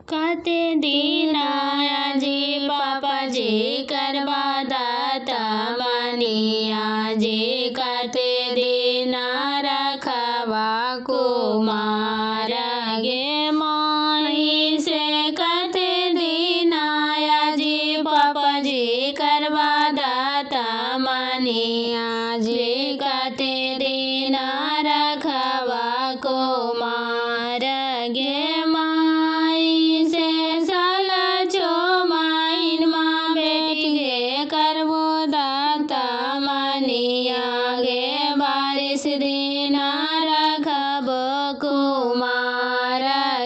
कते दिन आजी पापाजी करवा दाता बनिया जी कते दिन रखवा कुमार गे माई से कते दिन आजी पापाजी करवा दाता बनिया जी कते दिन रखवा कुमार गे दिन रखब कुमार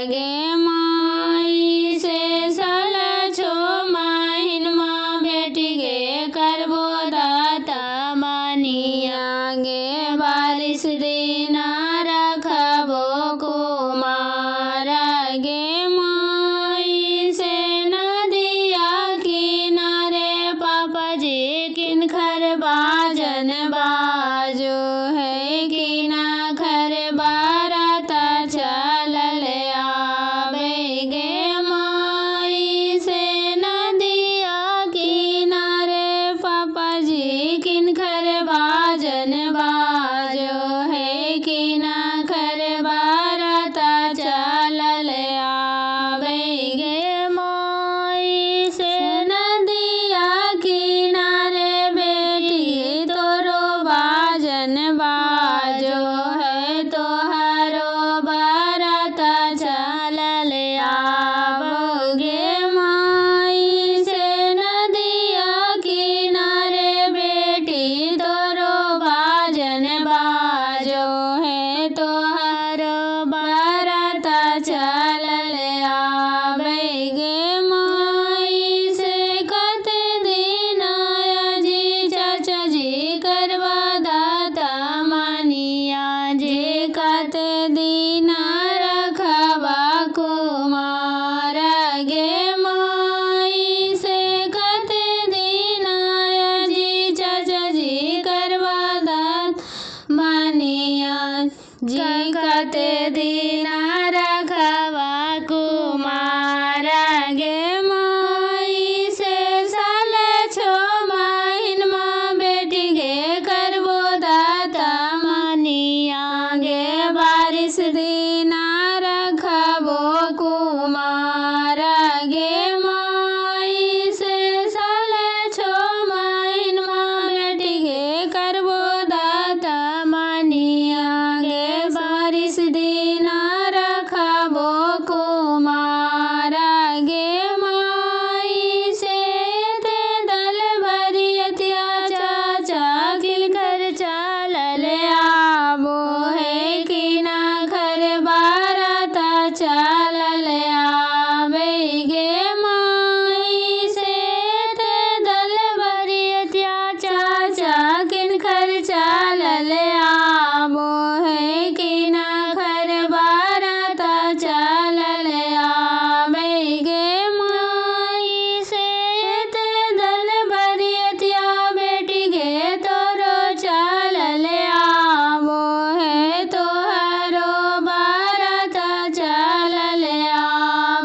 गे माई से साल छो महीनमा बेटी गे करबो दाता मनिया गे बारिश दिन रखबो कुमार गे माई से नदिया किनारे पापाजी किनखर बाजन बाजो है जी कते दिन रखवा कुमार गे माई से साल छो महीनमा बेटी गे करबो दाता मनिया गे बारिश दिन रखबो कुमार गे माई से साल छो महीनमा बेटी गे करबो दाता मनिया बारिश दिन रखबो कुमार गे माई से ते दल भरियतिया चाचा किलकर चलल आबो है कि ना घर बाराता चलल आबे गे माई से ते दल भरियतिया चाचा किलकर चलल आबो है चलल आबे गे माई से ते दल भरियतिया बेटी गे तोरो चलल आबो है तोहरो बारात चलल आबो।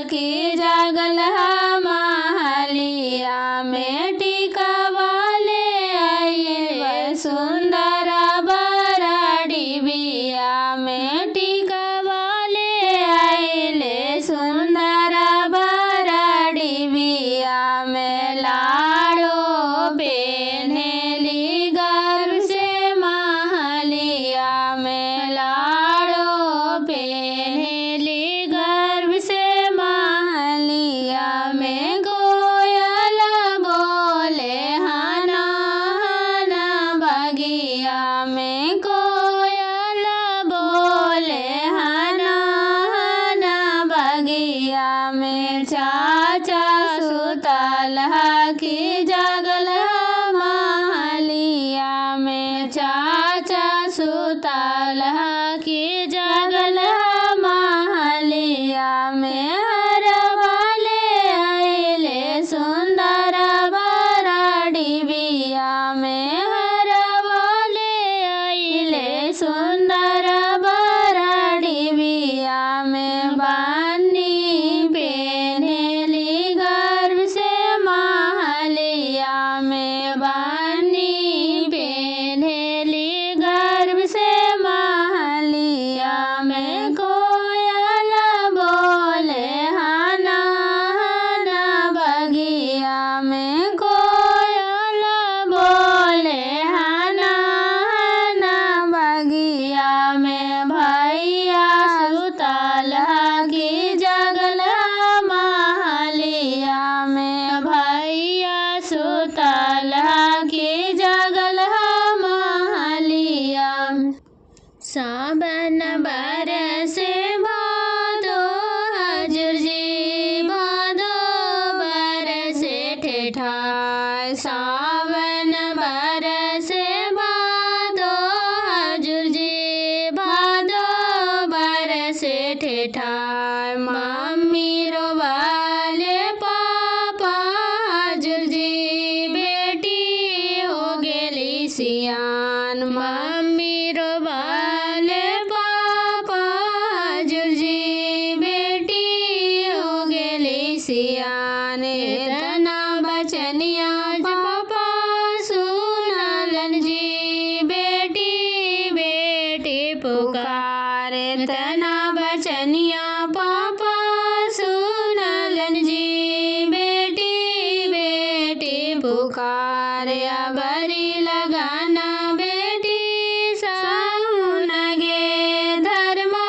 की जागल महलिया में टीका वाले आइल सुंदर बरड़ी बिया में टीका वाले आइले सुंदर बरड़ी बिया में लाड़ो पेनेली गर्व से महलिया में लाड़ो पेनेली गर्व से महलिया में कोयल बोले हना हना बगिया में कोयल बोले हना हना बगिया में चाचा सुतल की जागल महलिया में चाचा सुतल की जागल महलिया में हर वाले आइले सुंदर बरड़ी बिया में हर वाले आइले सुंदर बरड़ी बिया में बानी पेनेली गर्व से महलिया में बानी पेनेली गर्व से महलिया में कोयल बोले हना हना बगिया में कोयल बोले हना हना बगिया में भैया सुतल की जगल महलिया में भैया सुतल की जगल महलिया सावन बरसे भादो हजूर जी भादो बरसे ठेठार सावन बरसे भादो हजूर जी भादो बरसे ठेठार मम्मी रोवाले पापा हजूर जी बेटी हो गेली सियान मम्मी रोवाले पापा हजूर जी बेटी हो गेली सियान इतना बचनिया पापा सुनलन जी बेटी बेटी पुकार इतना बचनिया पापा सुनलन जी बेटी बेटी पुकार अबरी लगाना बेटी साउन गे धर्मा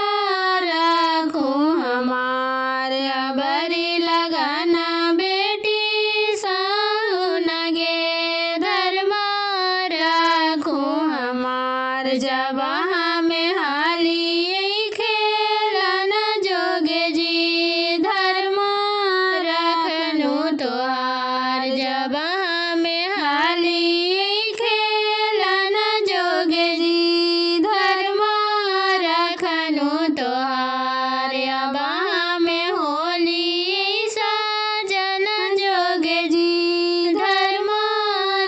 रखूं हमार अबरी लगाना बेटी साउन गे धर्मा रखूं हमार जब हमें हाली खेलन जोगे जी धर्मा रखनु तोहार जब हमें हाली खेलन जोगे जी धर्मा रखनु तोहार अब हमें होली साजन जोगे जी धर्मा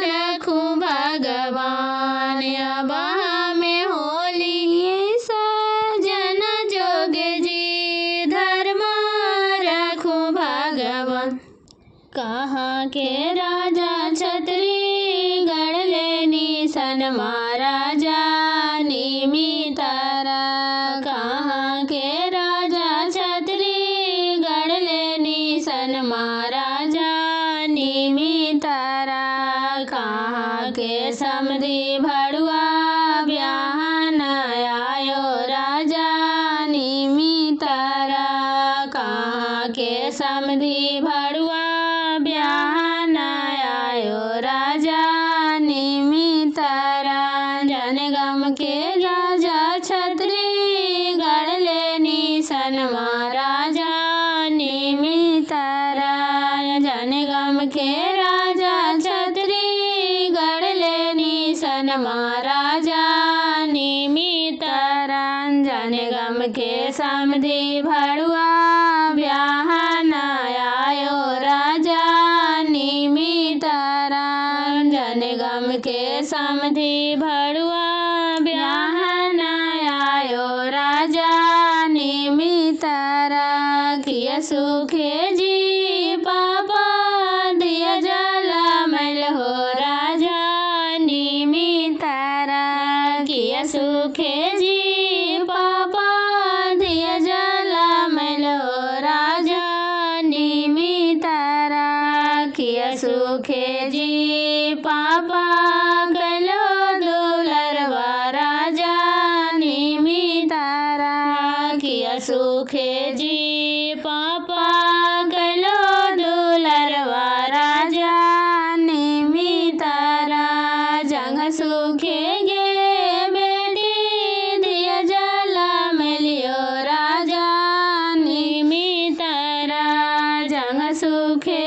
रखूं भगवान अब हमें होली साजन जोगे जी धर्मा रखूं भगवान कहाँ के राजा छत्री गढ़ लेनी सन महाराजा निमितर कहाँ के राजा छत्री गढ़ लेनी सन महाराजा निमितर कहाँ के समधी भड़ुआ ब्याहन आयो राजा निमितर कहाँ के समधी भड़ुआ ब्याहन आयो राजा निमितर जनगम के राजा छत्री गढ़ लेनी सन महाराजा निमितर जनगम के राजा छत्री गढ़ लेनी सन महाराजा निमितर जनगम के समधी भड़ुआ ब्याहन आयो राजा निमितर जनगम के समधी भड़ुआ ब्याहन आयो राजा निमितर किया सुख सुखे जी पापा दिया जला मैल हो राजा निमितारा किया सुखे जी पापा दिया जला मैल हो राजा निमितारा किया सुखे जी पापा कलो दुलरवा राजा निमितारा किया सुखे जी पापा कलो दुलरवा राजा निमितारा जंग सुखे गे बेटी दिया जला मिलियो राजा निमितारा जंग सुखे